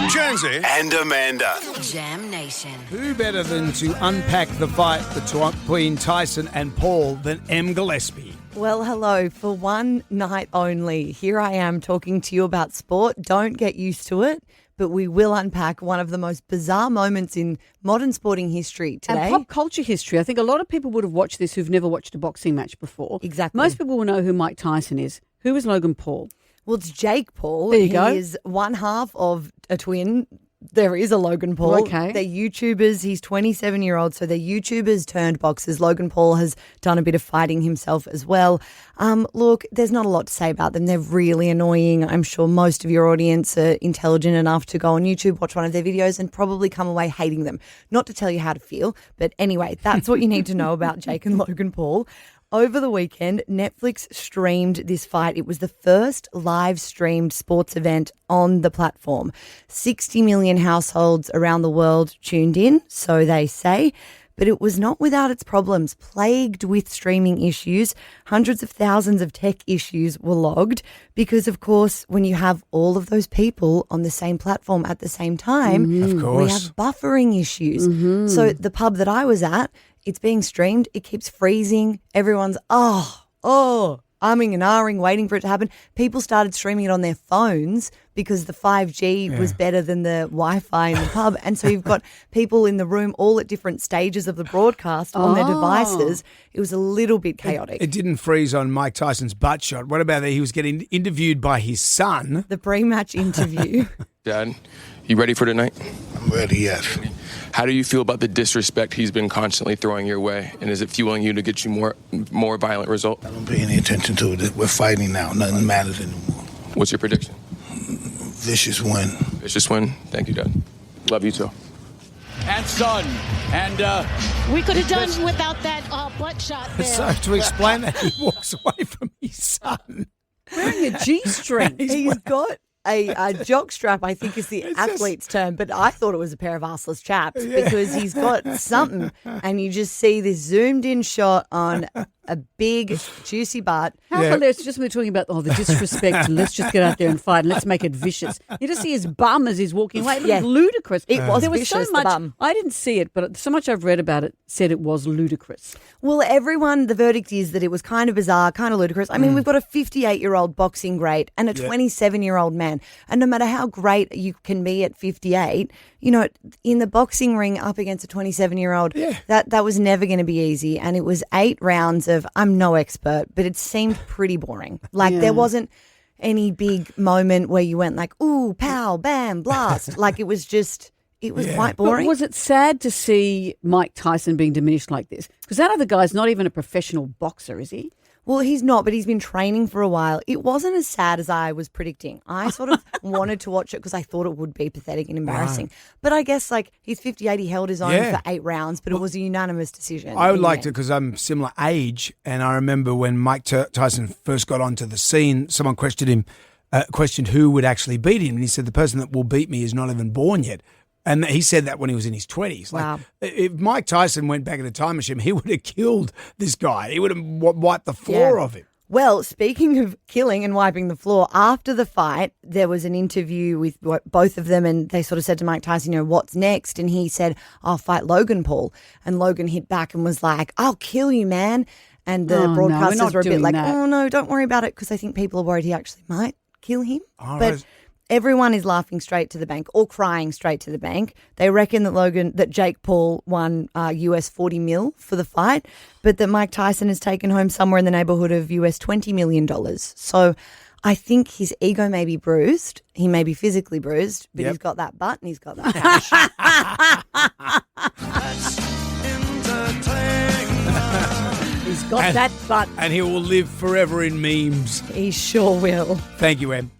Jonesy and Amanda. Jam Nation. Who better than to unpack the fight between Tyson and Paul than Gillespie? Well, hello. For one night only, here I am talking to you about sport. Don't get used to it, but we will unpack one of the most bizarre moments in modern sporting history today. And pop culture history. I think a lot of people would have watched this who've never watched a boxing match before. Exactly. Most people will know who Mike Tyson is. Who is Logan Paul? Well, it's Jake Paul. There you go. He is one half of a twin. There is a Logan Paul. Okay. They're YouTubers. He's 27-year-old, so they're YouTubers turned boxers. Logan Paul has done a bit of fighting himself as well. Look, there's not a lot to say about them. They're really annoying. I'm sure most of your audience are intelligent enough to go on YouTube, watch one of their videos, and probably come away hating them. Not to tell you how to feel, but anyway, that's what you need to know about Jake and Logan Paul. Over the weekend, Netflix streamed this fight. It was the first live streamed sports event on the platform. 60 million households around the world tuned in, so they say. But it was not without its problems. Plagued with streaming issues, hundreds of thousands of tech issues were logged because, of course, when you have all of those people on the same platform at the same time, Of course. we have buffering issues. So the pub that I was at, it's being streamed. It keeps freezing. Everyone's, umming and ahhing, waiting for it to happen. People started streaming it on their phones because the 5G was better than the Wi-Fi in the pub. And so you've got people in the room all at different stages of the broadcast on their devices. It was a little bit chaotic. It didn't freeze on Mike Tyson's butt shot. What about that? He was getting interviewed by his son. The pre-match interview. Dad, you ready for tonight? I'm ready, yes. How do you feel about the disrespect he's been constantly throwing your way? And is it fueling you to get you more violent result? I don't pay any attention to it. We're fighting now. Nothing matters anymore. What's your prediction? Vicious win. Vicious win. Thank you, Dad. Love you too. And son. And we could have done without that butt shot there. So to explain that, he walks away from his son. Wearing a G-string. He's got a jock strap, I think is the athlete's term, but I thought it was a pair of arseless chaps because he's got something, and you just see this zoomed in shot on a big, juicy butt. How hilarious. Just when we're talking about, the disrespect, let's just get out there and fight and let's make it vicious. You just see his bum as he's walking away. It looked ludicrous. It was there was vicious, so much, the bum. I didn't see it, but so much I've read about it said it was ludicrous. Well, the verdict is that it was kind of bizarre, kind of ludicrous. I mean, we've got a 58-year-old boxing great and a 27-year-old man. And no matter how great you can be at 58, in the boxing ring up against a 27-year-old, that was never going to be easy. And it was 8 rounds of, I'm no expert, but it seemed pretty boring. There wasn't any big moment where you went like, ooh, pow, bam, blast. It was quite boring. But was it sad to see Mike Tyson being diminished like this? Because that other guy's not even a professional boxer, is he? Well, he's not, but he's been training for a while. It wasn't as sad as I was predicting. I sort of wanted to watch it because I thought it would be pathetic and embarrassing. But I guess he's 58, he held his own for 8 rounds, but it was a unanimous decision. I would like to, because I'm similar age, and I remember when Mike Tyson first got onto the scene, someone questioned who would actually beat him, and he said, the person that will beat me is not even born yet. And he said that when he was in his 20s. Wow. If Mike Tyson went back in a time machine, he would have killed this guy. He would have wiped the floor of him. Well, speaking of killing and wiping the floor, after the fight, there was an interview with both of them, and they sort of said to Mike Tyson, what's next? And he said, I'll fight Logan Paul. And Logan hit back and was like, I'll kill you, man. And the broadcasters were a bit like, oh, no, don't worry about it, because I think people are worried he actually might kill him. But everyone is laughing straight to the bank or crying straight to the bank. They reckon that Jake Paul won US 40 mil for the fight, but that Mike Tyson has taken home somewhere in the neighborhood of US $20 million. So I think his ego may be bruised. He may be physically bruised, but he's got that butt and he's got that cash. He's got that butt. And he will live forever in memes. He sure will. Thank you, Em.